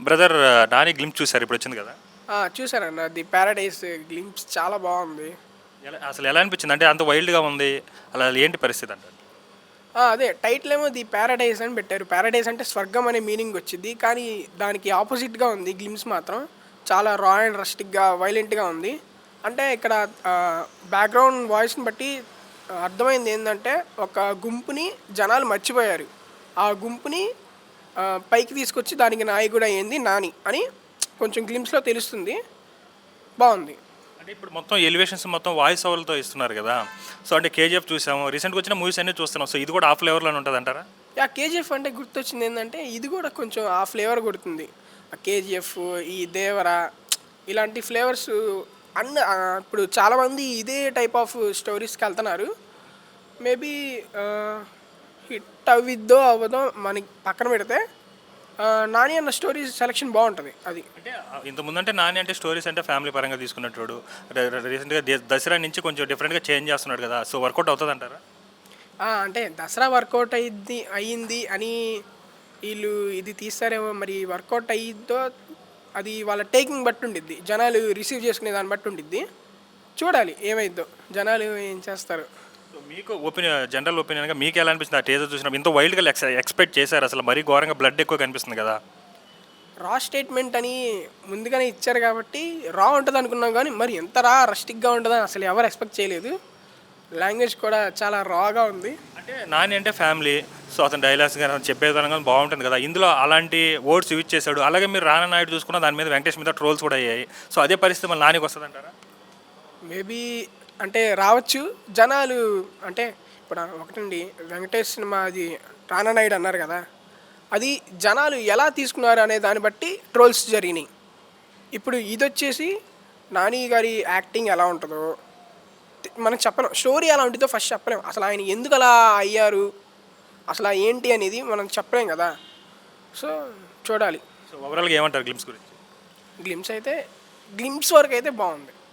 Brother Nani గ్లింప్ చూసారు ఇప్పుడు వచ్చింది కదా. చూసానన్న ది ప్యారడైస్ గ్లింప్స్ చాలా బాగుంది. అసలు ఎలా అనిపించింది అంటే అంత వైల్డ్గా ఉంది, అలా ఏంటి పరిస్థితి అంటారు? అదే టైటిల్ ఏమో ది ప్యారడైస్ అని పెట్టారు. ప్యారడైస్ అంటే స్వర్గం అనే మీనింగ్ వచ్చింది, కానీ దానికి ఆపోజిట్గా ఉంది గ్లిమ్స్ మాత్రం. చాలా రా అండ్ రస్టిక్గా వైలెంట్గా ఉంది. అంటే ఇక్కడ బ్యాక్గ్రౌండ్ వాయిస్ని బట్టి అర్థమైంది ఏంటంటే ఒక గుంపుని జనాలు మర్చిపోయారు. ఆ గుంపుని పైకి తీసుకొచ్చి దానికి నాయకుడు అయ్యింది నాని అని కొంచెం గ్లిమ్స్లో తెలుస్తుంది. బాగుంది. అంటే ఇప్పుడు మొత్తం ఎలివేషన్స్ మొత్తం వాయిస్ ఓవర్లతో ఇస్తున్నారు కదా. సో అంటే కేజీఎఫ్ చూసాము, రీసెంట్గా వచ్చిన మూవీస్ అన్నీ చూస్తున్నాం. సో ఇది కూడా ఆ ఫ్లేవర్లోనే ఉంటుంది అంటారా? కేజీఎఫ్ అంటే గుర్తొచ్చింది ఏంటంటే ఇది కూడా కొంచెం ఆ ఫ్లేవర్ కొడుతుంది. ఆ కేజీఎఫ్, ఈ దేవరా ఇలాంటి ఫ్లేవర్స్ అన్న ఇప్పుడు చాలామంది ఇదే టైప్ ఆఫ్ స్టోరీస్కి వెళ్తున్నారు. మేబీ హిట్ అవ్విద్దో అవ్వదో మనకి పక్కన పెడితే నాని అన్న స్టోరీ సెలెక్షన్ బాగుంటుంది. అది అంటే ఇంతకుముందు అంటే నాని అంటే స్టోరీస్ అంటే ఫ్యామిలీ పరంగా తీసుకున్నట్టు రీసెంట్గా దసరా నుంచి కొంచెం డిఫరెంట్గా చేంజ్ చేస్తున్నాడు కదా. సో వర్కౌట్ అవుతుంది అంటారా? అంటే దసరా వర్కౌట్ అయ్యింది అని వీళ్ళు ఇది తీస్తారేమో, మరి వర్కౌట్ అయ్యిద్దో అది వాళ్ళ టేకింగ్ బట్టి ఉండిద్ది, జనాలు రిసీవ్ చేసుకునే దాన్ని బట్టి ఉండిద్ది. చూడాలి ఏమైద్దో, జనాలు ఏం చేస్తారు. సో మీకు జనరల్ ఒపీనియన్గా మీకు ఎలా అనిపిస్తుంది ఆ టీజర్ చూసినప్పుడు? ఇంత వైల్డ్గా ఎక్స్పెక్ట్ చేశారు, అసలు మరీ ఘోరంగా బ్లడ్ ఎక్కువ కనిపిస్తుంది కదా. రా స్టేట్మెంట్ అని ముందుగానే ఇచ్చారు కాబట్టి రా ఉంటుంది అనుకున్నాం, కానీ మరి ఎంత రస్టిక్గా ఉంటుందని అసలు ఎవరు ఎక్స్పెక్ట్ చేయలేదు. లాంగ్వేజ్ కూడా చాలా రాగా ఉంది. అంటే నాని అంటే ఫ్యామిలీ, సో అతను డైలాగ్స్ కానీ చెప్పే విధానం బాగుంటుంది కదా. ఇందులో అలాంటి వర్డ్స్ యూజ్ చేశాడు. అలాగే మీరు రానా నాయుడు చూసుకున్న దాని మీద వెంకటేష్ మీద ట్రోల్స్ కూడా అయ్యాయి. సో అదే పరిస్థితి మళ్ళీ నానికి వస్తుంది అంటారా? మేబీ అంటే రావచ్చు. జనాలు అంటే ఇప్పుడు ఒకటండి, వెంకటేష్ సినిమా అది రానా నాయుడు అన్నారు కదా, అది జనాలు ఎలా తీసుకున్నారు అనే దాన్ని బట్టి ట్రోల్స్ జరిగినాయి. ఇప్పుడు ఇది వచ్చేసి నాని గారి యాక్టింగ్ ఎలా ఉంటుందో మనం చెప్పలేం, స్టోరీ ఎలా ఉంటుందో ఫస్ట్ చెప్పలేం. అసలు ఆయన ఎందుకు అలా అయ్యారు, అసలు ఏంటి అనేది మనం చెప్పలేం కదా. సో చూడాలి. సో ఓవరాల్గా ఏమంటారు గ్లిమ్స్ గురించి? గ్లిమ్స్ వరకు అయితే బాగుంది.